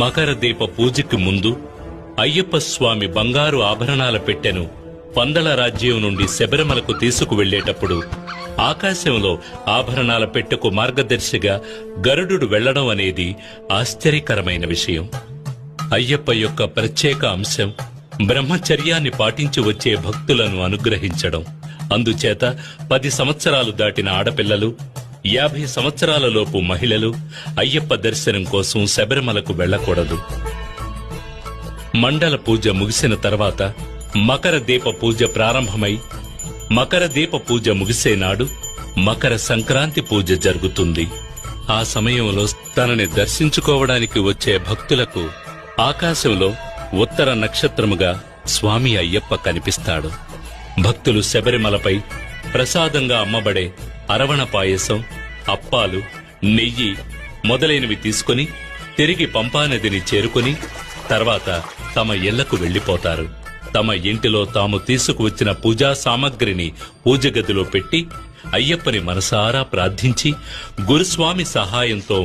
మకర దీప పూజకి ముందు అయ్యప్ప స్వామి బంగారు ఆభరణాల పెట్టెను పందల రాజ్యం నుండి శబరిమలకు తీసుకువెళ్లేటప్పుడు ఆకాశంలో ఆభరణాల పెట్టెకు మార్గదర్శిగా గరుడు వెళ్లడం అనేది ఆశ్చర్యకరమైన విషయం. అయ్యప్ప యొక్క ప్రత్యేక అంశం బ్రహ్మచర్యాన్ని పాటించి వచ్చే భక్తులను అనుగ్రహించడం. అందుచేత 10 సంవత్సరాలు దాటిన ఆడపిల్లలు, 50 సంవత్సరాలలోపు మహిళలు అయ్యప్ప దర్శనం కోసం శబరిమలకు వెళ్లకూడదు. మండల పూజ ముగిసిన తర్వాత మకర దీప పూజ ప్రారంభమై మకర దీప పూజ ముగిసే నాడు మకర సంక్రాంతి పూజ జరుగుతుంది. ఆ సమయంలో తనని దర్శించుకోవడానికి వచ్చే భక్తులకు ఆకాశంలో ఉత్తర నక్షత్రముగా స్వామి అయ్యప్ప కనిపిస్తాడు. భక్తులు శబరిమలపై ప్రసాదంగా అమ్మబడే అరవణ పాయసం, అప్పాలు, నెయ్యి మొదలైనవి తీసుకుని తిరిగి పంపానదిని చేరుకుని తర్వాత తమ ఇళ్లకు వెళ్లిపోతారు. తమ ఇంటిలో తాము తీసుకువచ్చిన పూజా సామగ్రిని పూజగదిలో పెట్టి అయ్యప్పని మనసారా ప్రార్థించి గురుస్వామి సహాయంతో